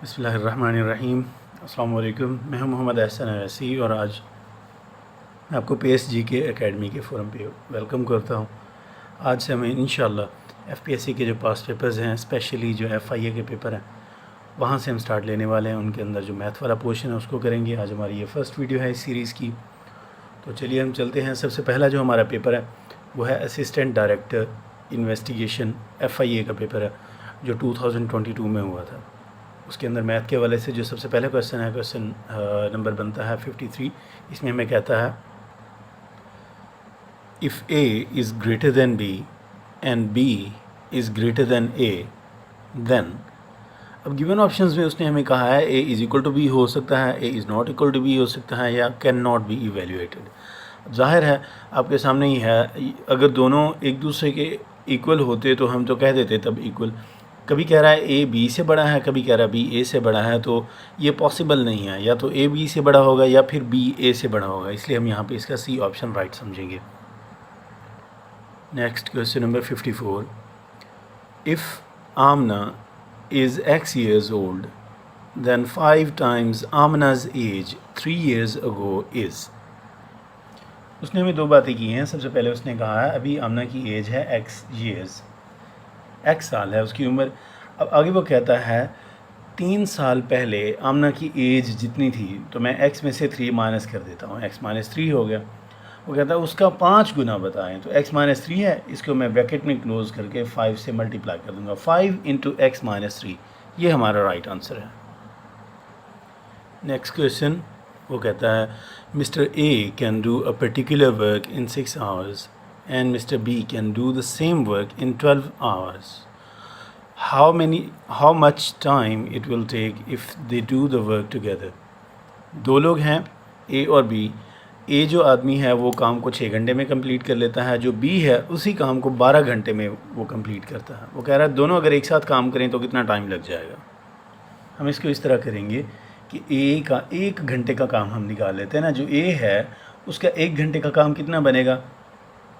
बिस्मिल्लाहिर्रहमानिर्रहीम। अस्सलाम वालेकुम। मैं हूं मोहम्मद एहसन अवैसी और आज मैं आपको PSG के एकेडमी के फ़ोरम पे वेलकम करता हूं। आज से हमें इंशाअल्लाह FPSC के जो पास्ट पेपर्स हैं, स्पेशली जो FIA के पेपर हैं, वहां से हम स्टार्ट लेने वाले हैं। उनके अंदर जो मैथ वाला पोर्शन है उसको करेंगे। आज हमारी ये फ़र्स्ट वीडियो है इस सीरीज़ की। तो चलिए हम चलते हैं। सबसे पहला जो हमारा पेपर है वो है असिस्टेंट डायरेक्टर इन्वेस्टिगेशन FIA का पेपर है, जो 2022 में हुआ था। उसके अंदर मैथ के हवाले से जो सबसे पहला क्वेश्चन है, क्वेश्चन नंबर बनता है 53। इसमें हमें कहता है if A is greater than B and B is greater than A then. अब गिवन ऑप्शंस में उसने हमें कहा है A is equal to B हो सकता है, A is not equal to B हो सकता है, या कैन नॉट बी इवेल्यूएटेड। ज़ाहिर है आपके सामने ही है, अगर दोनों एक दूसरे के इक्वल होते तो हम तो कह देते तब इक्वल। कभी कह रहा है A B से बड़ा है, कभी कह रहा है B A से बड़ा है, तो ये पॉसिबल नहीं है। या तो A B से बड़ा होगा या फिर B A से बड़ा होगा, इसलिए हम यहाँ पे इसका C ऑप्शन राइट समझेंगे। Next question number 54। If Aamna is X years old then 5 times Aamna's age 3 years ago is। उसने हमें दो बातें की हैं। सबसे पहले उसने कहा है अभी आमना की एज है X years, X साल है उसकी उम्र। अब आगे वो कहता है 3 साल पहले आमना की एज जितनी थी, तो मैं X में से 3 माइनस कर देता हूँ, X माइनस 3 हो गया। वो कहता है उसका 5 गुना बताएं, तो X माइनस 3 है, इसको मैं ब्रैकेट में क्लोज करके 5 से मल्टीप्लाई कर दूंगा। 5 इंटू X माइनस 3, ये हमारा राइट आंसर है। नेक्स्ट क्वेश्चन वो कहता है mister A can do a particular work in 6 hours and Mr. B can do the same work in 12 hours. How much time it will take if they do the work together? दो लोग हैं A और B। A जो आदमी है वो काम को 6 घंटे में कंप्लीट कर लेता है, जो B है उसी काम को 12 घंटे में वो कंप्लीट करता है। वो कह रहा है दोनों अगर एक साथ काम करें तो कितना टाइम लग जाएगा। हम इसको इस तरह करेंगे कि A का 1 घंटे का काम हम निकाल लेते हैं ना। जो A है उसका 1 घंटे का काम कितना बनेगा,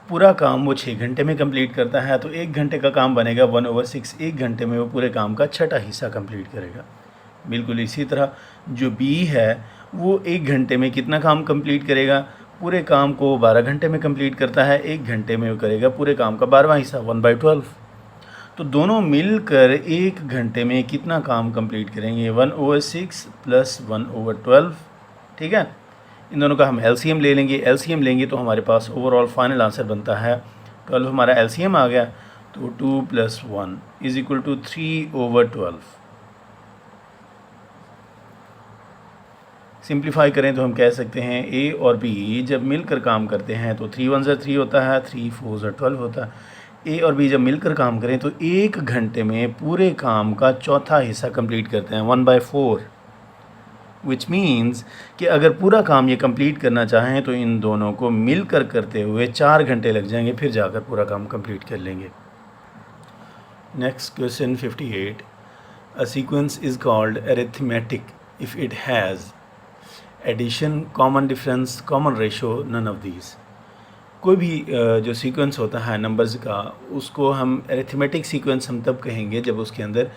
पूरा काम वो 6 घंटे में कंप्लीट करता है, तो 1 घंटे का काम बनेगा 1/6। 1 घंटे में वो पूरे काम का छठा हिस्सा कंप्लीट करेगा। बिल्कुल इसी तरह जो B है वो 1 घंटे में कितना काम कंप्लीट करेगा, पूरे काम को 12 घंटे में कंप्लीट करता है, 1 घंटे में वो करेगा पूरे काम का 12वां हिस्सा 1/12। तो दोनों मिलकर 1 घंटे में कितना काम कंप्लीट करेंगे, 1/6 प्लस 1/12। ठीक है, इन दोनों का हम LCM ले लेंगे। LCM लेंगे तो हमारे पास ओवरऑल फाइनल आंसर बनता है 12। हमारा LCM आ गया तो 2 + 1 इज़ इक्वल टू 3/12। सिंप्लीफाई करें तो हम कह सकते हैं A और B जब मिलकर काम करते हैं तो 3 1 3 होता है, 3 4 12 होता है। A और B जब मिलकर काम करें तो 1 घंटे में पूरे काम का चौथा हिस्सा कंप्लीट करते हैं, 1/4। विच मीन्स कि अगर पूरा काम ये कंप्लीट करना चाहें तो इन दोनों को मिलकर करते हुए 4 घंटे लग जाएंगे, फिर जाकर पूरा काम कंप्लीट कर लेंगे। Next question 58। A sequence is called arithmetic if it has addition, common difference, common ratio, none of these. कोई भी जो सीक्वेंस होता है नंबर्स का, उसको हम अरिथमेटिक सीक्वेंस हम तब कहेंगे जब उसके अंदर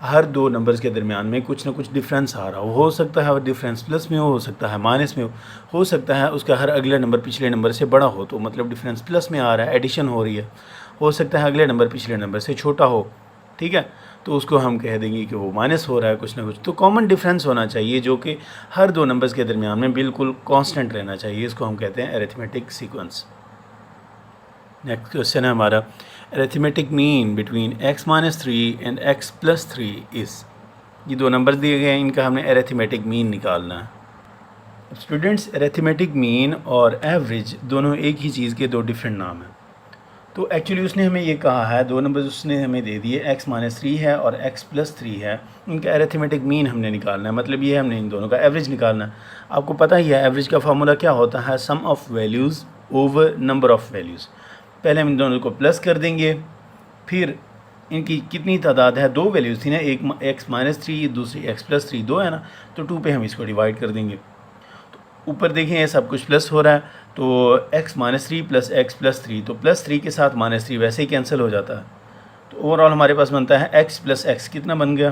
हर दो नंबर्स के दरमियान में कुछ ना कुछ डिफरेंस आ रहा हो सकता है वो डिफरेंस प्लस में हो सकता है माइनस में हो सकता है उसका हर अगला नंबर पिछले नंबर से बड़ा हो, तो मतलब डिफरेंस प्लस में आ रहा है, एडिशन हो रही है। हो सकता है अगले नंबर पिछले नंबर से छोटा हो, ठीक है, तो उसको हम कह देंगे कि वो माइनस हो रहा है कुछ ना कुछ। तो कॉमन डिफरेंस होना चाहिए जो कि हर दो नंबर्स के दरमियान में बिल्कुल कॉन्स्टेंट रहना चाहिए, इसको हम कहते हैं अरिथमेटिक सीक्वेंस। नेक्स्ट क्वेश्चन है हमारा arithmetic mean between x minus 3 and x plus 3 is. ये दो नंबर्स दिए गए हैं, इनका हमने अरिथमेटिक मीन निकालना है। स्टूडेंट्स, अरिथमेटिक मीन और एवरेज दोनों एक ही चीज़ के दो डिफरेंट नाम हैं। तो एक्चुअली उसने हमें ये कहा है, दो नंबर्स उसने हमें दे दिए, x माइनस 3 है और x प्लस 3 है, इनका अरिथमेटिक मीन हमने निकालना है। मतलब ये हमने इन दोनों का एवरेज निकालना है। आपको पता ही है एवरेज का फार्मूला क्या होता है, sum of values over number of values. पहले हम इन दोनों को प्लस कर देंगे, फिर इनकी कितनी तादाद है, दो वैल्यूज़ थी ना, एक x माइनस 3 दूसरी x प्लस 3, दो है ना, तो 2 पे हम इसको डिवाइड कर देंगे। तो ऊपर देखें ये सब कुछ प्लस हो रहा है, तो x minus 3 plus x plus 3, तो प्लस 3 के साथ माइनस 3 वैसे ही कैंसिल हो जाता है। तो ओवरऑल हमारे पास बनता है x प्लस x कितना बन गया,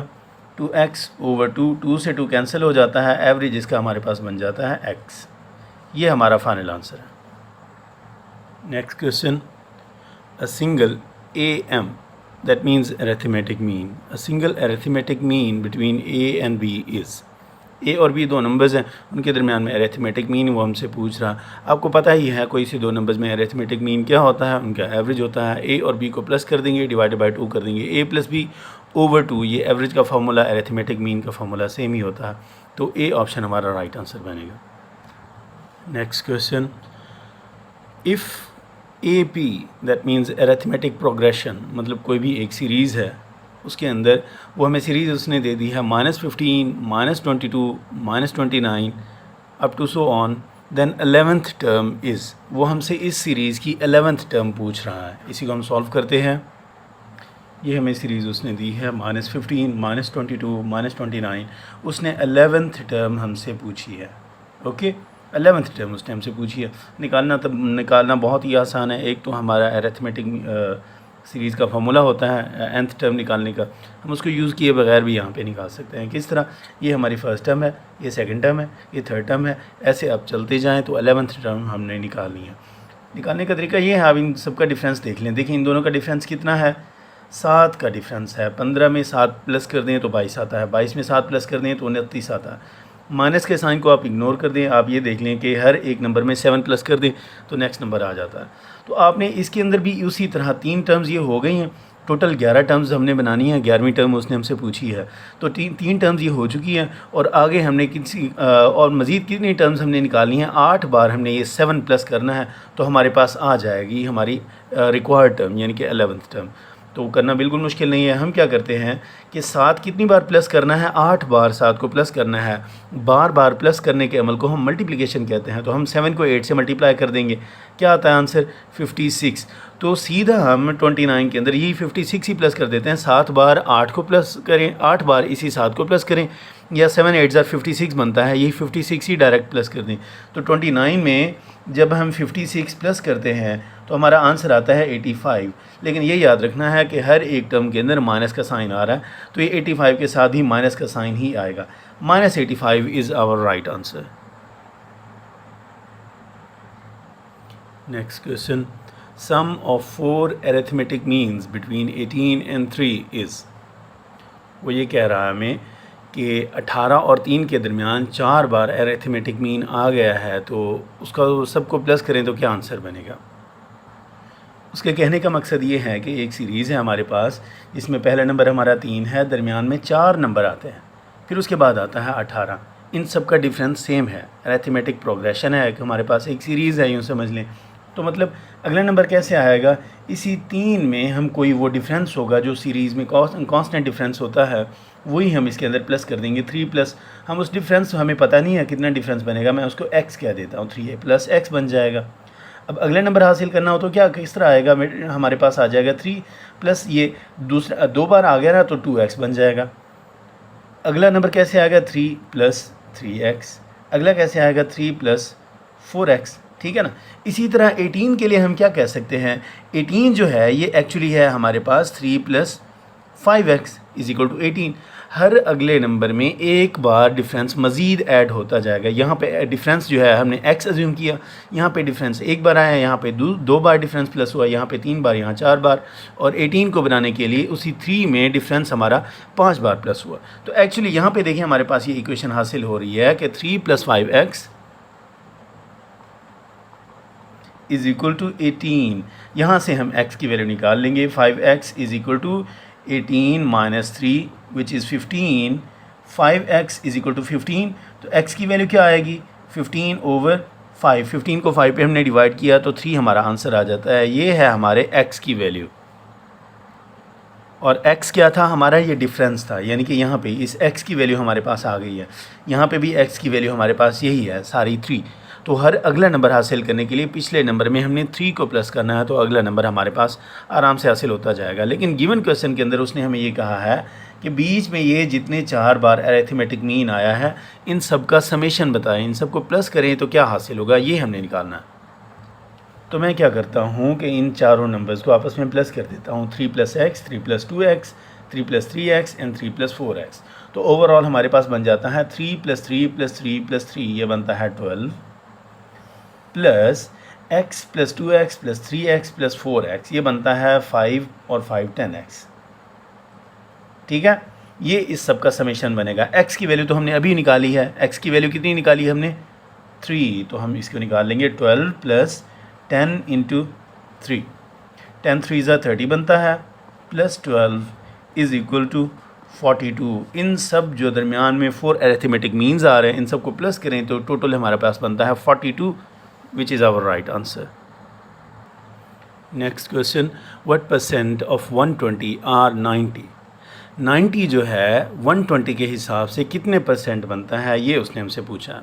2x ओवर 2 से 2 कैंसिल हो जाता है, एवरेज इसका हमारे पास बन जाता है x। ये हमारा फाइनल आंसर है। Next question, a single AM, that means arithmetic mean, a single arithmetic mean between A and B is, A और B दो नंबर्स हैं, उनके दरमियान में अरिथमेटिक मीन वो हमसे पूछ रहा। आपको पता ही है कोई सी दो नंबर्स में अरिथमेटिक मीन क्या होता है, उनका एवरेज होता है। A और B को प्लस कर देंगे, डिवाइडेड बाय 2 कर देंगे, A प्लस B ओवर 2। ये एवरेज का फार्मूला, अरिथमेटिक मीन का फार्मूला सेम ही होता है, तो A ऑप्शन हमारा राइट आंसर बनेगा। Next question, if AP that means arithmetic progression, मतलब कोई भी एक सीरीज़ है, उसके अंदर वो हमें सीरीज़ उसने दे दी है -15, -22, -29 up to so on, then 11th term is, वो हमसे इस सीरीज़ की 11th टर्म पूछ रहा है। इसी को हम सॉल्व करते हैं। ये हमें सीरीज़ उसने दी है -15, -22, -29, उसने 11th टर्म हमसे पूछी है। ओके, 11th टर्म उसने हमसे पूछी है। निकालना बहुत ही आसान है। एक तो हमारा अरिथमेटिक सीरीज़ का फार्मूला होता है nth टर्म निकालने का, हम उसको यूज़ किए बगैर भी यहाँ पे निकाल सकते हैं। किस तरह, ये हमारी फर्स्ट टर्म है, ये सेकंड टर्म है, ये थर्ड टर्म है, ऐसे आप चलते जाएं तो 11th टर्म हमने निकालनी है। निकालने का तरीका ये है, आप इन सब का डिफरेंस देख लें। देखिए इन दोनों का डिफरेंस कितना है, 7 का डिफरेंस है। 15 में 7 प्लस कर दें तो 22 आता है, 22 में 7 प्लस कर दें तो 29 आता है। माइनस के साइन को आप इग्नोर कर दें, आप ये देख लें कि हर एक नंबर में 7 प्लस कर दें तो नेक्स्ट नंबर आ जाता है। तो आपने इसके अंदर भी उसी तरह 3 टर्म्स ये हो गई हैं, टोटल 11 टर्म्स हमने बनानी है। 11वीं टर्म उसने हमसे पूछी है, तो तीन टर्म्स ये हो चुकी हैं। और आगे हमने और मज़ीद कितनी टर्म्स हमने निकालनी है, 8 बार हमने ये 7 प्लस करना है, तो हमारे पास आ जाएगी हमारी रिक्वायर्ड टर्म, यानी कि 11th टर्म। तो करना बिल्कुल मुश्किल नहीं है। हम क्या करते हैं कि 7 कितनी बार प्लस करना है, 8 बार 7 को प्लस करना है। बार बार प्लस करने के अमल को हम मल्टीप्लिकेशन कहते हैं। तो हम 7 को 8 से मल्टीप्लाई कर देंगे, क्या आता है आंसर, 56। तो सीधा हम 29 के अंदर यही 56 ही प्लस कर देते हैं। 7 बार 8 को प्लस करें, 8 बार इसी 7 को प्लस करें, या 7 8 ज़ार 56 बनता है, यही 56 ही डायरेक्ट प्लस कर दें। तो 29 में जब हम 56 प्लस करते हैं तो हमारा आंसर आता है 85। लेकिन ये याद रखना है कि हर एक टर्म के अंदर माइनस का साइन आ रहा है, तो ये 85 के साथ ही माइनस का साइन ही आएगा। -85 is our right answer. Next question, sum of 4 arithmetic means between 18 and 3 is, वो ये कह रहा है हमें कि 18 और 3 के दरमियान 4 बार अरिथमेटिक मीन आ गया है, तो उसका सबको प्लस करें तो क्या आंसर बनेगा। उसके कहने का मकसद ये है कि एक सीरीज़ है हमारे पास, जिसमें पहला नंबर हमारा 3 है, दरमियान में 4 नंबर आते हैं, फिर उसके बाद आता है 18। इन सब का डिफरेंस सेम है, अरिथमेटिक प्रोग्रेशन है कि हमारे पास एक सीरीज़ है, यूँ समझ लें। तो मतलब अगला नंबर कैसे आएगा, इसी 3 में हम कोई वो डिफरेंस होगा जो सीरीज़ में कांस्टेंट डिफरेंस होता है, वही हम इसके अंदर प्लस कर देंगे। 3 प्लस, हम उस डिफरेंस हमें पता नहीं है कितना डिफरेंस बनेगा, मैं उसको x कह देता हूँ, 3a प्लस x बन जाएगा। अब अगला नंबर हासिल करना हो तो क्या किस तरह आएगा, हमारे पास आ जाएगा 3 प्लस ये दूसरा 2 बार आ गया ना, तो 2x बन जाएगा। अगला नंबर कैसे आएगा, 3 प्लस 3x। अगला कैसे आएगा, 3 प्लस 4x, ठीक है ना। इसी तरह 18 के लिए हम क्या कह सकते हैं, 18 जो है ये एक्चुअली है हमारे पास 3 plus 5x is equal to 18। हर अगले नंबर में एक बार डिफरेंस मज़ीद ऐड होता जाएगा। यहाँ पे डिफरेंस जो है हमने x अज्यूम किया, यहाँ पे डिफरेंस एक बार आया, यहाँ पे 2 बार डिफरेंस प्लस हुआ, यहाँ पे 3 बार, यहाँ 4 बार, और 18 को बनाने के लिए उसी 3 में डिफरेंस हमारा 5 बार प्लस हुआ। तो एक्चुअली यहाँ पे देखिए हमारे पास ये इक्वेशन हासिल हो रही है कि 3 plus 5x is equal to 18। यहाँ से हम x की वैल्यू निकाल लेंगे, 5x is equal to 18 minus 3 which is 15। 5x is equal to 15, तो x की वैल्यू क्या आएगी, 15 ओवर 5। 15 को 5 पे हमने डिवाइड किया तो 3 हमारा आंसर आ जाता है। ये है हमारे x की वैल्यू, और x क्या था हमारा, ये डिफरेंस था, यानी कि यहाँ पे इस x की वैल्यू हमारे पास आ गई है। यहाँ पे भी x की वैल्यू हमारे पास यही है सारी 3। तो हर अगला नंबर हासिल करने के लिए पिछले नंबर में हमने 3 को प्लस करना है, तो अगला नंबर हमारे पास आराम से हासिल होता जाएगा। लेकिन गिवन क्वेश्चन के अंदर उसने हमें ये कहा है कि बीच में ये जितने 4 बार अरिथमेटिक मीन आया है, इन सब का समेशन बताएं, इन सब को प्लस करें तो क्या हासिल होगा, ये हमने निकालना है। तो मैं क्या करता हूँ कि इन चारों नंबर्स को आपस में प्लस कर देता हूँ, 3 plus x, 3 plus 2x, 3 plus 3x and 3 plus 4x। तो ओवरऑल हमारे पास बन जाता है 3 + 3 + 3 + 3, ये बनता है 12, plus x + 2x + 3x + 4x, ये बनता है 5 और 5 10x। ठीक है, ये इस सब का समेशन बनेगा। x की वैल्यू तो हमने अभी निकाली है, x की वैल्यू कितनी निकाली है हमने 3, तो हम इसको निकाल लेंगे 12 + 10 × 3, 10 3 ज़ा 30 बनता है, प्लस 12 = 42। इन सब जो दरमियान में 4 अरिथमेटिक मीन्स आ रहे हैं, इन सब को प्लस करें तो टोटल हमारे पास बनता है 42, which is our right answer. Next question, what % of 120 are 90? 90 जो है 120 के हिसाब से कितने % बनता है, ये उसने हमसे पूछा है।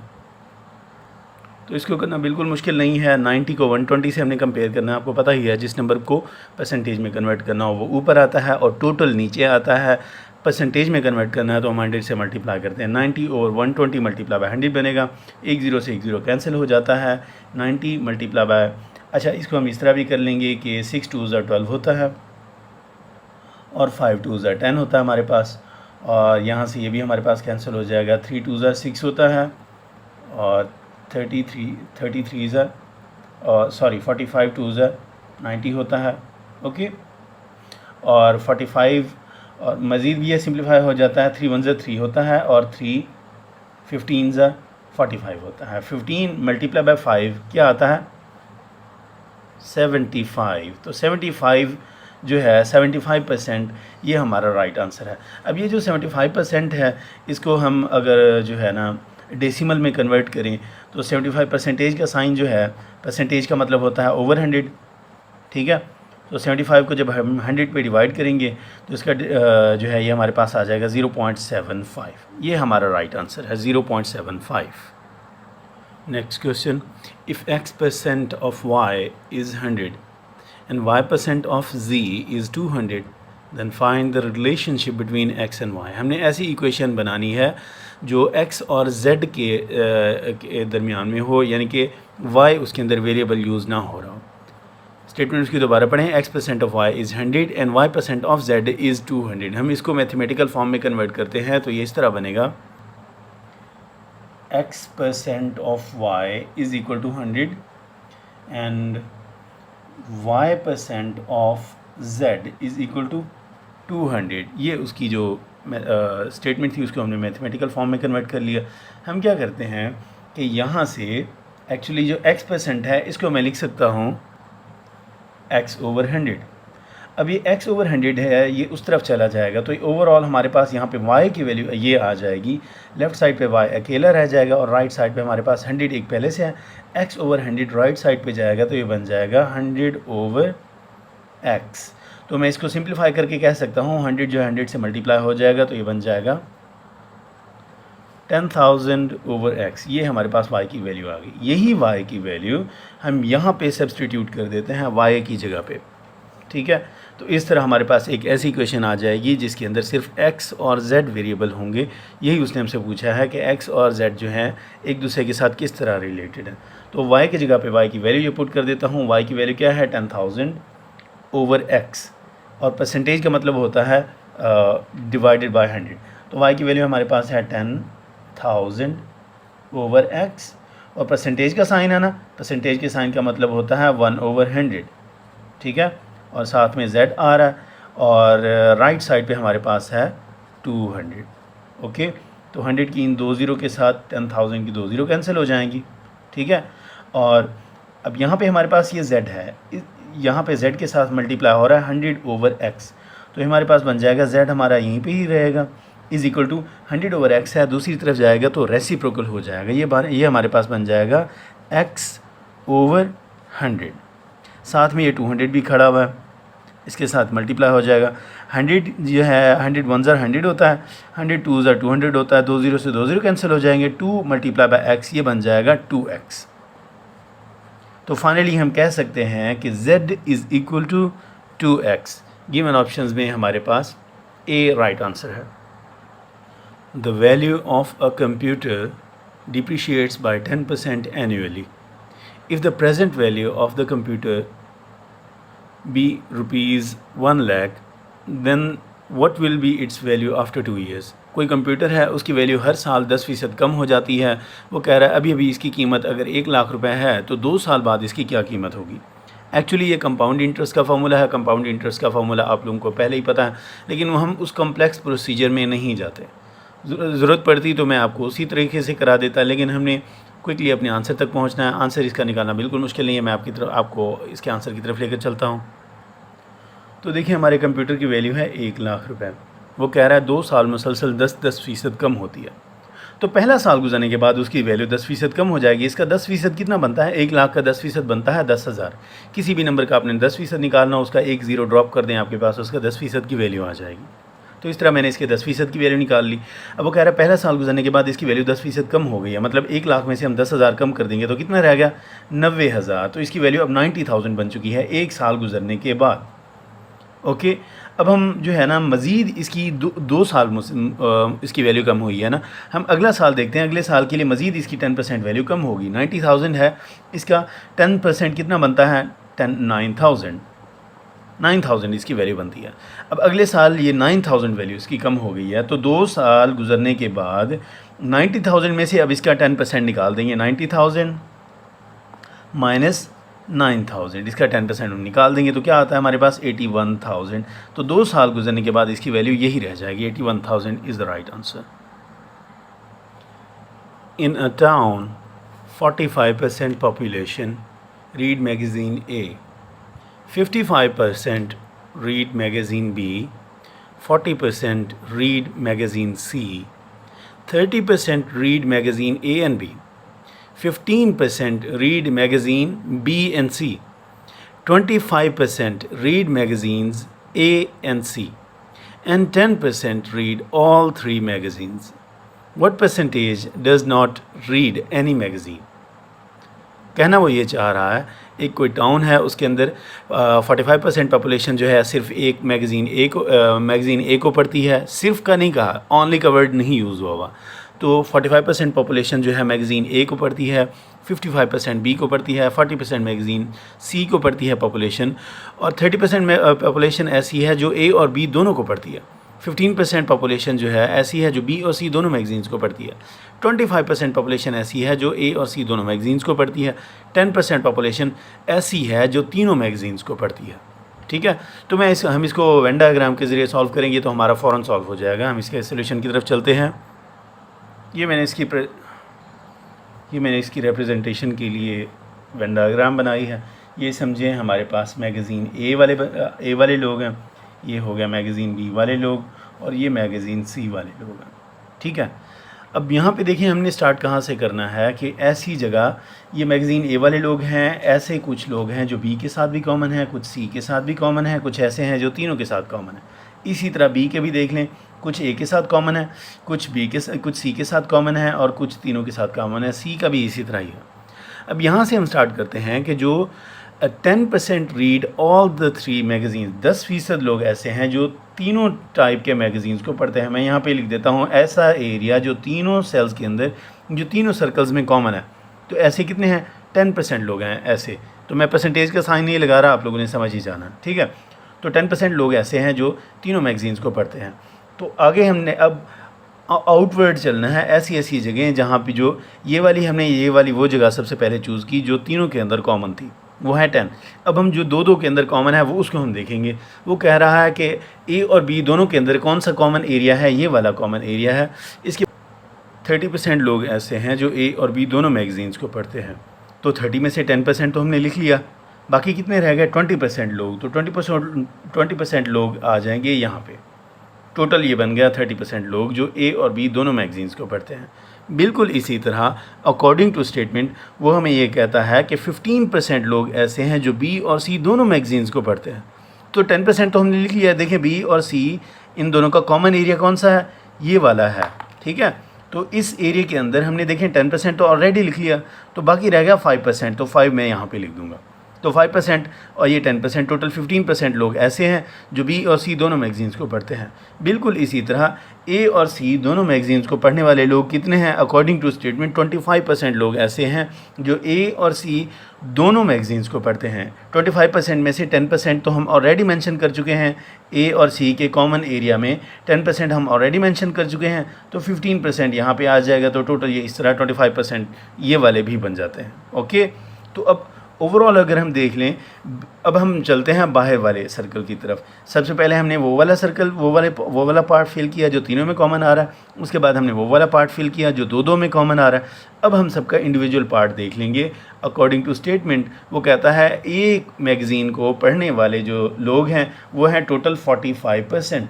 तो इसको करना बिल्कुल मुश्किल नहीं है। 90 को 120 से हमने कंपेयर करना है, आपको पता ही है, जिस नंबर को परसेंटेज में कन्वर्ट करना हो वो ऊपर आता है और टोटल नीचे आता है। परसेंटेज में कन्वर्ट करना है तो हम 100 से मल्टीप्लाई करते हैं, 90 ओवर 120 मल्टीप्लाई बाय 100 बनेगा, एक ज़ीरो से एक ज़ीरो कैंसिल हो जाता है, 90 मल्टीप्लाई बाय, अच्छा इसको हम इस तरह भी कर लेंगे कि 6 2 ज़ा 12 होता है और 5 2 ज़ा 10 होता है हमारे पास, और यहाँ से ये भी हमारे पास कैंसिल हो जाएगा, 3 2 ज़ा 6 होता है और 33 ज़ा सॉरी 45 2 ज़ा 90 होता है। ओके, और 45 और मज़ीद भी ये सिंप्लीफाई हो जाता है, 3 1 ज़ा 3 होता है और 3 15 ज़ा 45 होता है। 15 मल्टीप्लाई बाय 5 क्या आता है 75, तो 75 जो है 75% ये हमारा राइट आंसर है। अब ये जो 75% है इसको हम अगर जो है ना डेसिमल में कन्वर्ट करें तो 75% का साइन जो है, परसेंटेज का मतलब होता है ओवर 100, ठीक है। तो 75 को जब हम 100 पे डिवाइड करेंगे तो इसका जो है ये हमारे पास आ जाएगा 0.75, ये हमारा राइट आंसर है 0.75। Next question, if x% of y is 100 and y% of z is 200, then find the relationship between x and y। हमने ऐसी इक्वेशन बनानी है जो x और z के दरमियान में हो, यानी कि y उसके अंदर वेरिएबल यूज़ ना हो रहा हो। स्टेटमेंट उसकी दोबारा पढ़ें, x% of y is 100 and y% of z is 200। हम इसको मैथमेटिकल फॉर्म में कन्वर्ट करते हैं तो ये इस तरह बनेगा, x% of y is equal to 100 and y% of z is equal to 200। ये उसकी जो स्टेटमेंट थी उसको हमने मैथमेटिकल फॉर्म में कन्वर्ट कर लिया। हम क्या करते हैं कि यहाँ से एक्चुअली जो x% है इसको मैं लिख सकता हूँ x/100। अब ये x/100 है, ये उस तरफ चला जाएगा तो ये ओवरऑल हमारे पास यहाँ पे y की वैल्यू ये आ जाएगी, लेफ़्ट साइड पे y अकेला रह जाएगा और राइट साइड पे हमारे पास 100 एक पहले से है। x/100 राइट साइड पे जाएगा तो ये बन जाएगा 100/x। तो मैं इसको सिंप्लीफाई करके कह सकता हूँ 100 जो 100 से मल्टीप्लाई हो जाएगा तो ये बन जाएगा 10,000/x। ये हमारे पास y की वैल्यू आ गई। यही y की वैल्यू हम यहाँ पे सब्सटीट्यूट कर देते हैं y की जगह पे, ठीक है। तो इस तरह हमारे पास एक ऐसी इक्वेशन आ जाएगी जिसके अंदर सिर्फ x और z वेरिएबल होंगे। यही उसने हमसे पूछा है कि x और z जो हैं एक दूसरे के साथ किस तरह रिलेटेड हैं। तो y की जगह पे y की वैल्यू ये पुट कर देता हूँ। y की वैल्यू क्या है 10,000/x और परसेंटेज का मतलब होता है डिवाइडेड बाय 100। तो y की वैल्यू हमारे पास है 10,000/x और परसेंटेज का साइन है ना, परसेंटेज के साइन का मतलब होता है 1/100, ठीक है। और साथ में z आ रहा है और राइट साइड पे हमारे पास है 200। ओके, तो 100 की इन 2 ज़ीरो के साथ 10,000 की 2 ज़ीरो कैंसिल हो जाएंगी, ठीक है। और अब यहाँ पे हमारे पास ये z है, यहाँ पे z के साथ मल्टीप्लाई हो रहा है 100/x, तो हमारे पास बन जाएगा z हमारा यहीं पे ही रहेगा इज़ इक्वल टू 100/x है, दूसरी तरफ जाएगा तो रेसिप्रोकल हो जाएगा। ये हमारे पास बन जाएगा x/100। साथ में ये 200 भी खड़ा हुआ है, इसके साथ मल्टीप्लाई हो जाएगा। 100 जो है 100 1 ज़ा 100 होता है, 100 2 ज़ा 200 होता है, 2 ज़ीरो से 2 ज़ीरो कैंसिल हो जाएंगे, 2 मल्टीप्लाई बाय x ये बन जाएगा 2x। तो फाइनली हम कह सकते हैं कि z is equal to 2x। Given options में हमारे पास A राइट आंसर है। The value of a computer depreciates by 10% annually. If the present value of the computer be rupees 1 lakh, then what will be its value after 2 years? कोई computer है उसकी value हर साल 10% कम हो जाती है। वो कह रहा है अभी अभी इसकी कीमत अगर 1 लाख रुपए है तो 2 साल बाद इसकी क्या कीमत होगी। एक्चुअली ये कंपाउंड इंटरेस्ट का फार्मूला है। कंपाउंड इंटरेस्ट का फार्मूला आप लोगों को पहले ही पता है, लेकिन हम उस कॉम्प्लेक्स प्रोसीजर में नहीं जाते। ज़रूरत पड़ती तो मैं आपको उसी तरीके से करा देता, लेकिन हमने क्विकली अपने आंसर तक पहुंचना है। आंसर इसका निकालना बिल्कुल मुश्किल नहीं है। मैं आपको इसके आंसर की तरफ लेकर चलता हूं। तो देखिए हमारे कंप्यूटर की वैल्यू है 1 लाख रुपए। वो कह रहा है 2 साल मुसलसल 10% कम होती है। तो पहला साल गुजरने के बाद उसकी वैल्यू 10% कम हो जाएगी। इसका 10% कितना बनता है? 1 लाख का 10% बनता है 10,000। किसी भी नंबर का आपने 10% निकालना, उसका एक ज़ीरो ड्रॉप कर दें आपके पास, उसका 10% की वैल्यू आ जाएगी। तो इस तरह मैंने इसके 10% की वैल्यू निकाल ली। अब वो कह रहा है पहला साल गुजरने के बाद इसकी वैल्यू 10% कम हो गई है, मतलब 1 लाख में से हम 10,000 कम कर देंगे तो कितना रह गया? 90,000। तो इसकी वैल्यू अब 90,000 बन चुकी है 1 साल गुजरने के बाद। ओके, अब हम जो है ना मज़ीद इसकी दो साल इसकी वैल्यू कम हुई है ना, हम अगला साल देखते हैं। अगले साल के लिए मज़ीद इसकी 10% वैल्यू कम होगी। 90,000 है, इसका 10% कितना बनता है? 9,000 इसकी वैल्यू बनती है। अब अगले साल ये 9,000 वैल्यू इसकी कम हो गई है, तो 2 साल गुजरने के बाद 90,000 में से अब इसका 10% निकाल देंगे। 90,000 माइनस 9,000, इसका 10% हम निकाल देंगे तो क्या आता है हमारे पास? 81,000। तो 2 साल गुजरने के बाद इसकी वैल्यू यही रह जाएगी। 81,000 is the right answer. In a town 45% population read magazine A, 55% read magazine B, 40% read magazine C, 30% read magazine A and B, 15% read magazine B and C, 25% read magazines A and C, and 10% read all 3 magazines. What percentage does not read any magazine? कहना वो ये चाह रहा है, एक कोई town है उसके अंदर 45% पॉपुलेशन जो है सिर्फ एक मैगज़ीन ए को पढ़ती है। सिर्फ का नहीं कहा, ऑनली का वर्ड नहीं यूज़ हुआ हुआ। तो 45% पॉपुलेशन जो है मैगज़ीन ए को पढ़ती है, 55% बी को पढ़ती है, 40% मैगज़ीन सी को पढ़ती है पॉपुलेशन, और 30% पॉपुलेशन ऐसी है जो ए और बी दोनों को पढ़ती है। 15% पॉपुलेशन जो है ऐसी है जो बी और सी दोनों मैगज़ीन्स को पढ़ती है। 25% पॉपुलेशन ऐसी है जो ए और सी दोनों मैगज़ीन्स को पढ़ती है। 10% पॉपुलेशन ऐसी है जो तीनों मैगज़ीन्स को पढ़ती है। ठीक है, तो हम इसको वेन डायग्राम के ज़रिए सॉल्व करेंगे तो हमारा फ़ौरन सॉल्व हो जाएगा। हम इसके सोल्यूशन की तरफ चलते हैं। ये मैंने इसकी रिप्रेजेंटेशन के लिए वेन डायग्राम बनाई है। ये समझें हमारे पास मैगज़ीन ए वाले लोग हैं, ये हो गया मैगज़ीन बी वाले लोग, और ये मैगज़ीन सी वाले लोग हैं। ठीक है, अब यहाँ पे देखिए हमने स्टार्ट कहाँ से करना है कि ऐसी जगह ये मैगज़ीन ए वाले लोग हैं, ऐसे कुछ लोग हैं जो बी के साथ भी कॉमन है, कुछ सी के साथ भी कॉमन है, कुछ ऐसे हैं जो तीनों के साथ कॉमन है। इसी तरह बी के भी देख लें, कुछ ए के साथ कॉमन है, कुछ सी के साथ कॉमन है, और कुछ तीनों के साथ कॉमन है। सी का भी इसी तरह ही है। अब यहाँ से हम स्टार्ट करते हैं कि जो 10% रीड ऑल द 3 मैगज़ीन, 10% लोग ऐसे हैं जो तीनों टाइप के मैगज़ीन्स को पढ़ते हैं। मैं यहाँ पे लिख देता हूँ ऐसा एरिया जो तीनों सेल्स के अंदर, जो तीनों सर्कल्स में कॉमन है। तो ऐसे कितने हैं? 10% लोग हैं ऐसे। तो मैं परसेंटेज का साइन नहीं लगा रहा, आप लोगों ने समझ ही जाना। ठीक है, तो 10% लोग ऐसे हैं जो तीनों मैगज़ीन्स को पढ़ते हैं। तो आगे हमने अब आउटवर्ड चलना है, ऐसी ऐसी जगह जहाँ पे जो ये वाली वो जगह सबसे पहले चूज़ की जो तीनों के अंदर कॉमन थी, वो है 10। अब हम जो दो के अंदर कॉमन है वो उसको हम देखेंगे। वो कह रहा है कि ए और बी दोनों के अंदर कौन सा कॉमन एरिया है? ये वाला कॉमन एरिया है। इसके 30% लोग ऐसे हैं जो ए और बी दोनों मैगज़ीन्स को पढ़ते हैं। तो 30 में से 10% तो हमने लिख लिया, बाकी कितने रह गए? 20% लोग। तो 20% लोग आ जाएंगे यहाँ पे। टोटल ये बन गया 30% लोग जो ए और बी दोनों मैगज़ीन्स को पढ़ते हैं। बिल्कुल इसी तरह अकॉर्डिंग टू स्टेटमेंट वो हमें ये कहता है कि 15% लोग ऐसे हैं जो बी और सी दोनों मैगज़ीन्स को पढ़ते हैं। तो 10% तो हमने लिख लिया है। देखें बी और सी इन दोनों का कॉमन एरिया कौन सा है? ये वाला है। ठीक है, तो इस एरिया के अंदर हमने देखें 10% तो ऑलरेडी लिख लिया, तो बाकी रह गया 5%। तो 5 मैं यहाँ पे लिख दूँगा। तो 5% और ये 10%, टोटल 15% लोग ऐसे हैं जो बी और सी दोनों मैगज़ीन्स को पढ़ते हैं। बिल्कुल इसी तरह ए और सी दोनों मैगज़ीन्स को पढ़ने वाले लोग कितने हैं? अकॉर्डिंग टू स्टेटमेंट 25% लोग ऐसे हैं जो ए और सी दोनों मैगज़ीन्स को पढ़ते हैं। 25% में से 10% तो हम ऑलरेडी मेंशन कर चुके हैं, ए और सी के कॉमन एरिया में 10% हम ऑलरेडी मेंशन कर चुके हैं, तो 15% यहाँ पे आ जाएगा। तो टोटल ये इस तरह 25% ये वाले भी बन जाते हैं। ओके, तो अब ओवरऑल अगर हम देख लें, अब हम चलते हैं बाहर वाले सर्कल की तरफ। सबसे पहले हमने वो वाला सर्कल, वो वाला पार्ट फिल किया जो तीनों में कॉमन आ रहा है। उसके बाद हमने वो वाला पार्ट फिल किया जो दो में कॉमन आ रहा है। अब हम सबका इंडिविजुअल पार्ट देख लेंगे। अकॉर्डिंग टू स्टेटमेंट वो कहता है एक मैगज़ीन को पढ़ने वाले जो लोग हैं वो हैं टोटल 45%।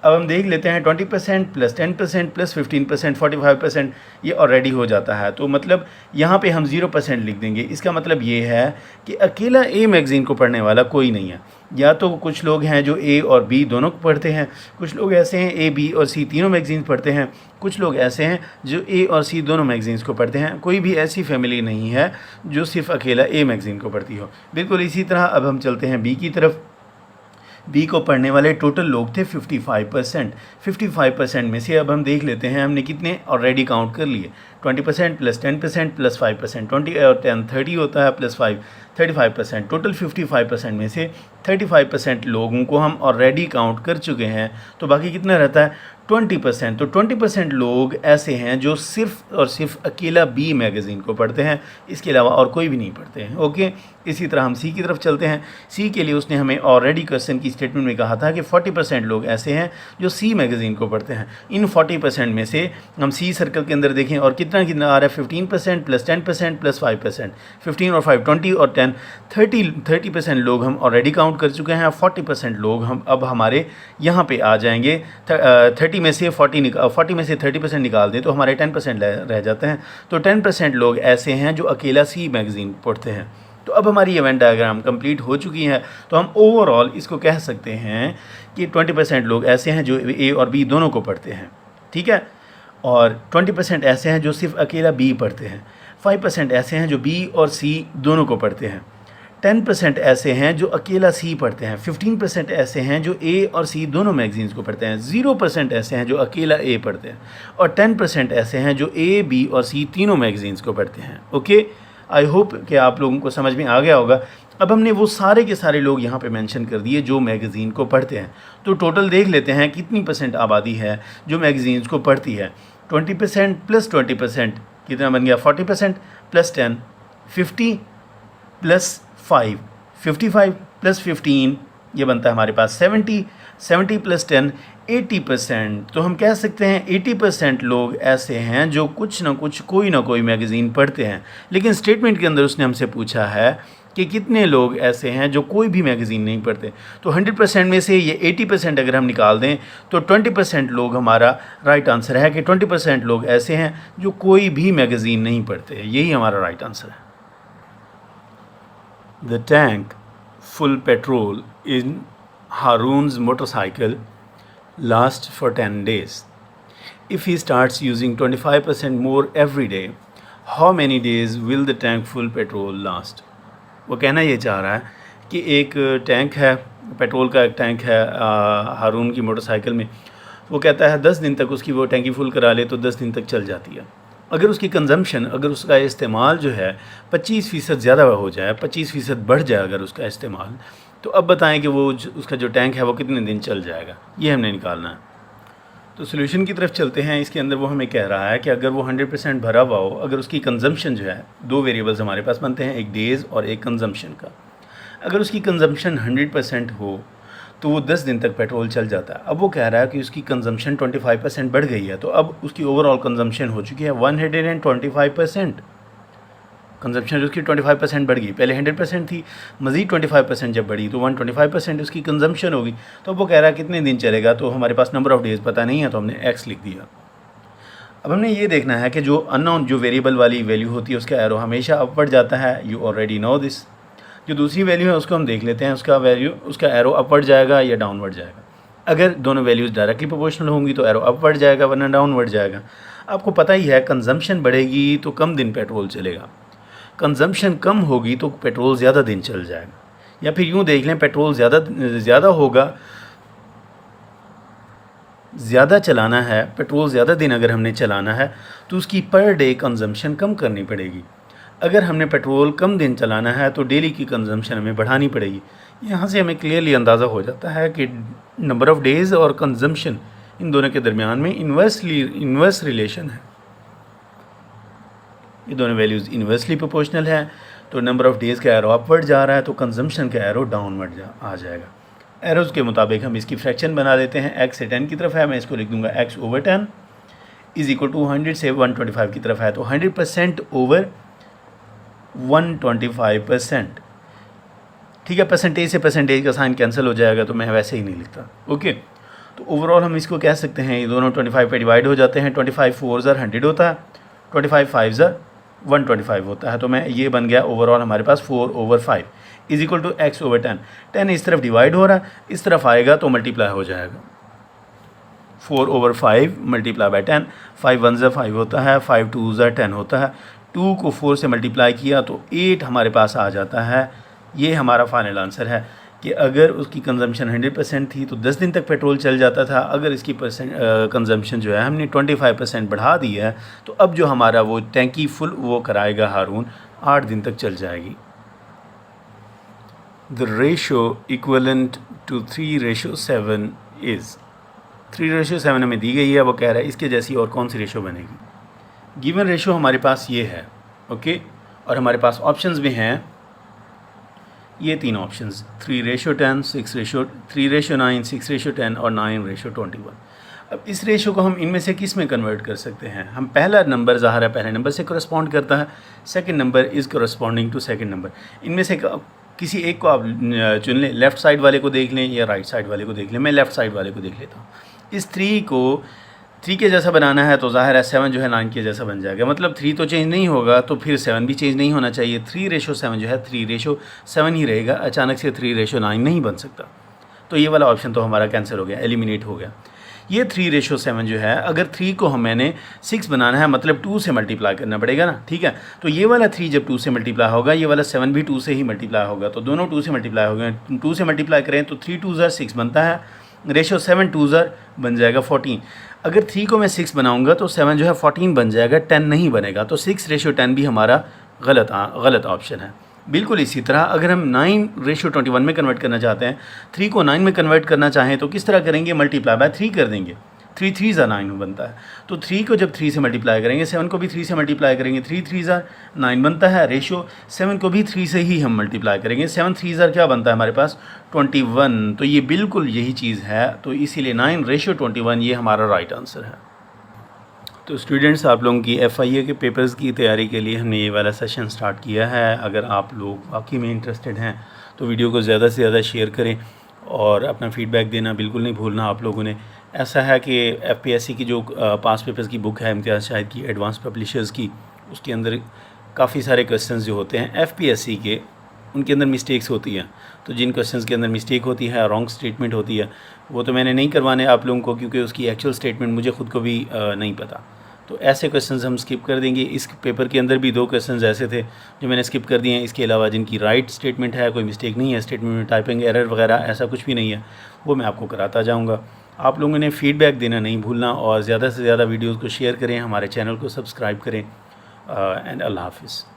अब हम देख लेते हैं 20% प्लस 10% प्लस 15% 45% ये ऑलरेडी हो जाता है। तो मतलब यहाँ पे हम 0% लिख देंगे। इसका मतलब ये है कि अकेला ए मैगज़ीन को पढ़ने वाला कोई नहीं है। या तो कुछ लोग हैं जो ए और बी दोनों को पढ़ते हैं, कुछ लोग ऐसे हैं ए बी और सी तीनों मैगज़ीन पढ़ते हैं, कुछ लोग ऐसे हैं जो ए और सी दोनों मैगज़ीन्स को पढ़ते हैं। कोई भी ऐसी फैमिली नहीं है जो सिर्फ अकेला ए मैगज़ीन को पढ़ती हो। बिल्कुल इसी तरह अब हम चलते हैं बी की तरफ। बी को पढ़ने वाले टोटल लोग थे 55%। 55% में से अब हम देख लेते हैं हमने कितने ऑलरेडी काउंट कर लिए। 20% प्लस 10% प्लस 5%, 20 और 10 30 होता है, प्लस 5 35%। टोटल 55% में से 35% लोगों को हम ऑलरेडी काउंट कर चुके हैं। तो बाकी कितना रहता है? 20%। तो 20% लोग ऐसे हैं जो सिर्फ और सिर्फ अकेला बी मैगज़ीन को पढ़ते हैं, इसके अलावा और कोई भी नहीं पढ़ते हैं। ओके, इसी तरह हम सी की तरफ चलते हैं। सी के लिए उसने हमें ऑलरेडी क्वेश्चन की स्टेटमेंट में कहा था कि 40% लोग ऐसे हैं जो सी मैगज़ीन को पढ़ते हैं। इन 40% में से हम सी सर्कल के अंदर देखें और कितना आ रहा है? 15% प्लस 10% प्लस 5%। 15 और 5 20 और 10 30% लोग हम ऑलरेडी काउंट कर चुके हैं। 40% लोग हम अब हमारे यहाँ पे आ जाएंगे। 40 में से 30% निकाल दें तो हमारे 10% रह जाते हैं। तो 10% लोग ऐसे हैं जो अकेला सी मैगज़ीन पढ़ते हैं। तो अब हमारी इवेंट डायग्राम कंप्लीट हो चुकी है। तो हम ओवरऑल इसको कह सकते हैं कि 20% लोग ऐसे हैं जो ए और बी दोनों को पढ़ते हैं, ठीक है, और 20% ऐसे हैं जो सिर्फ अकेला बी पढ़ते हैं। 5% ऐसे हैं जो बी और सी दोनों को पढ़ते हैं। 10% ऐसे हैं जो अकेला सी पढ़ते हैं। 15% ऐसे हैं जो ए और सी दोनों मैगज़ीन्स को पढ़ते हैं। 0% ऐसे हैं जो अकेला ए पढ़ते हैं। और 10% ऐसे हैं जो ए बी और सी तीनों मैगज़ीन्स को पढ़ते हैं। ओके, आई होप कि आप लोगों को समझ में आ गया होगा। अब हमने वो सारे के सारे लोग यहाँ पे मेंशन कर दिए जो मैगज़ीन को पढ़ते हैं। तो टोटल देख लेते हैं कितनी परसेंट आबादी है जो मैगज़ीन्स को पढ़ती है। 20% प्लस 20% कितना बन गया? 40% प्लस 10 50 प्लस 5 55 प्लस 15 ये बनता है हमारे पास 70 प्लस 10 80%। तो हम कह सकते हैं 80% लोग ऐसे हैं जो कुछ ना कुछ कोई ना कोई मैगज़ीन पढ़ते हैं। लेकिन स्टेटमेंट के अंदर उसने हमसे पूछा है कि कितने लोग ऐसे हैं जो कोई भी मैगज़ीन नहीं पढ़ते। तो 100% में से ये 80% अगर हम निकाल दें तो 20% लोग हमारा राइट आंसर है कि 20% लोग ऐसे हैं जो कोई भी मैगज़ीन नहीं पढ़ते। यही हमारा राइट आंसर है। The tank full petrol in Harun's motorcycle lasts for 10 days. If he starts using 25% more every day, how many days will the tank full petrol last? वो कहना ये चाह रहा है कि एक टैंक है, पेट्रोल का एक टैंक है हारून की मोटरसाइकिल में। वो कहता है 10 दिन तक उसकी वो टैंकी फुल करा ले तो 10 दिन तक चल जाती है। अगर उसकी कंजम्पशन, अगर उसका इस्तेमाल जो है 25% ज़्यादा हो जाए, 25% बढ़ जाए अगर उसका इस्तेमाल, तो अब बताएं कि वो उसका जो टैंक है वो कितने दिन चल जाएगा, ये हमने निकालना है। तो सोल्यूशन की तरफ चलते हैं। इसके अंदर वो हमें कह रहा है कि अगर वो 100% भरा हुआ हो, अगर उसकी कंजम्पशन जो है, दो वेरिएबल्स हमारे पास बनते हैं, एक डेज़ और एक कंजम्पशन का। अगर उसकी कंजम्पशन 100% हो तो वो 10 दिन तक पेट्रोल चल जाता है। अब वो कह रहा है कि उसकी कंजम्पशन 25% बढ़ गई है, तो अब उसकी ओवरऑल कंजम्पशन हो चुकी है 125%। कंजम्पशन उसकी 25% बढ़ गई, पहले 100% थी, मज़ीद 25% जब बढ़ी तो 125% उसकी कंजम्पशन होगी। तो वो कह रहा है कितने दिन चलेगा, तो हमारे पास नंबर ऑफ़ डेज़ पता नहीं है तो हमने x लिख दिया। अब हमने ये देखना है कि जो अननोन, जो वेरिएबल वाली वैल्यू होती है उसका एरो हमेशा अपवर्ड जाता है। You already know this. जो दूसरी वैल्यू है उसको हम देख लेते हैं, उसका एरो अपवर्ड जाएगा या डाउनवर्ड जाएगा। अगर दोनों वैल्यूज़ डायरेक्टली प्रोपोर्शनल होंगी तो एरो अपवर्ड जाएगा, वरना डाउनवर्ड जाएगा। आपको पता ही है कंजम्पशन बढ़ेगी तो कम दिन पेट्रोल चलेगा। कंजम्पशन कम होगी तो पेट्रोल ज़्यादा दिन चल जाएगा, या फिर यूँ देख लें पेट्रोल ज़्यादा होगा, ज़्यादा चलाना है, पेट्रोल ज़्यादा दिन अगर हमने चलाना है तो उसकी पर डे कंजम्पशन कम करनी पड़ेगी। अगर हमने पेट्रोल कम दिन चलाना है तो डेली की कंजम्पशन हमें बढ़ानी पड़ेगी। यहाँ से हमें क्लियरली अंदाज़ा हो जाता है कि नंबर ऑफ़ डेज़ और कंजम्पशन इन दोनों के दरमियान में इन्वर्स रिलेशन है। ये दोनों वैल्यूज़ इन्वर्सली प्रोपोर्शनल है, तो नंबर ऑफ़ डेज़ का एरो अपवर्ड जा रहा है तो कंजम्पशन का एरो डाउनवर्ड आ जाएगा। एरोज़ के मुताबिक हम इसकी फ्रैक्शन बना देते हैं। x से 10 की तरफ है, मैं इसको लिख दूंगा x/10 इज़ इक्वल टू 100 से 125 की तरफ है, तो 100% ओवर 125%। ठीक है, परसेंटेज से परसेंटेज का साइन कैंसिल हो जाएगा तो मैं वैसे ही नहीं लिखता। ओके, तो ओवरऑल हम इसको कह सकते हैं ये दोनों 25 पे डिवाइड हो जाते हैं। 25 4 100 होता है, 25 5 125 होता है, तो मैं ये बन गया ओवरऑल हमारे पास 4/5 इज़ इक्वल टू x/10। 10 इस तरफ डिवाइड हो रहा है, इस तरफ आएगा तो मल्टीप्लाई हो जाएगा। 4/5 मल्टीप्लाई बाय 10, 5 1 5 होता है, 5 2 10 होता है। 2 को 4 से मल्टीप्लाई किया तो 8 हमारे पास आ जाता है। ये हमारा फाइनल आंसर है कि अगर उसकी कंजम्पशन 100% थी तो 10 दिन तक पेट्रोल चल जाता था। अगर इसकी कंजम्पशन जो है हमने 25% बढ़ा दी है तो अब जो हमारा वो टैंकी फुल वो कराएगा हारून, 8 दिन तक चल जाएगी। The ratio equivalent to 3:7 is 3:7 हमें दी गई है। वो कह रहा है इसके जैसी और कौन सी रेशो बनेगी। गिवन रेशो हमारे पास ये है, ओके, और हमारे पास ऑप्शंस भी हैं, ये 3 ऑप्शंस 3:10, 3:9, 6:10 और 9:21। अब इस रेशो को हम इनमें से किस में कन्वर्ट कर सकते हैं। हम पहला नंबर ज़ाहिर है पहले नंबर से करस्पॉन्ड करता है, second number is corresponding to second number. इनमें से किसी एक को आप चुन लें, लेफ़्ट साइड वाले को देख लें या राइट साइड वाले को देख लें। मैं लेफ़्ट साइड वाले को देख लेता हूँ। इस 3 को 3 के जैसा बनाना है तो ज़ाहिर है 7 जो है 9 के जैसा बन जाएगा। मतलब 3 तो चेंज नहीं होगा तो फिर 7 भी चेंज नहीं होना चाहिए। 3:7 जो है 3:7 ही रहेगा, अचानक से 3:9 नहीं बन सकता। तो ये वाला ऑप्शन तो हमारा कैंसिल हो गया, एलिमिनेट हो गया। ये 3:7 जो है, अगर 3 को मैंने 6 बनाना है मतलब 2 से मल्टीप्लाई करना पड़ेगा ना, ठीक है। तो ये वाला 3 जब 2 से मल्टीप्लाई होगा, ये वाला 7 भी 2 से ही मल्टीप्लाई होगा, तो दोनों 2 से मल्टीप्लाई हो गए। 2 से मल्टीप्लाई करें तो 3 2 6 बनता है, रेशो 7 2 बन जाएगा 14। अगर 3 को मैं 6 बनाऊंगा तो 7 जो है 14 बन जाएगा, 10 नहीं बनेगा। तो 6:10 भी हमारा गलत ऑप्शन है। बिल्कुल इसी तरह अगर हम 9:21 में कन्वर्ट करना चाहते हैं, 3 को 9 में कन्वर्ट करना चाहें तो किस तरह करेंगे, मल्टीप्लाई बाय 3 कर देंगे। 3 3 9 बनता है, तो 3 को जब 3 से मल्टीप्लाई करेंगे, 7 को भी 3 से मल्टीप्लाई करेंगे, 3 3 9 बनता है। रेशो 7 को भी 3 से ही हम मल्टीप्लाई करेंगे, 7 3 क्या बनता है हमारे पास 21। तो ये बिल्कुल यही चीज़ है, तो इसीलिए 9:21 ये हमारा राइट आंसर है। तो स्टूडेंट्स, आप लोगों की FIA के पेपर्स की तैयारी के लिए हमने ये वाला सेशन स्टार्ट किया है। अगर आप लोग वाकई में इंटरेस्टेड हैं तो वीडियो को ज़्यादा से ज़्यादा शेयर करें और अपना फ़ीडबैक देना बिल्कुल नहीं भूलना आप लोगों ने। ऐसा है कि FPSC की जो पास पेपर्स की बुक है इम्तियाज़ शाहिद की एडवांस पब्लिशर्स की, उसके अंदर काफ़ी सारे क्वेश्चंस जो होते हैं FPSC के, उनके अंदर मिस्टेक्स होती हैं। तो जिन क्वेश्चंस के अंदर मिस्टेक होती है, रॉन्ग स्टेटमेंट होती है, वो तो मैंने नहीं करवाने आप लोगों को, क्योंकि उसकी एक्चुअल स्टेटमेंट मुझे ख़ुद को भी नहीं पता। तो ऐसे क्वेश्चंस हम स्किप कर देंगे। इस पेपर के अंदर भी 2 क्वेश्चंस ऐसे थे जो मैंने स्किप कर दिए हैं। इसके अलावा जिनकी राइट स्टेटमेंट है, कोई मिस्टेक नहीं है स्टेटमेंट में, टाइपिंग एरर वगैरह ऐसा कुछ भी नहीं है, वो मैं आपको कराता जाऊँगा। आप लोगों ने फ़ीडबैक देना नहीं भूलना और ज़्यादा से ज़्यादा वीडियोज़ को शेयर करें, हमारे चैनल को सब्सक्राइब करें एंड अल्लाह हाफ़िज़।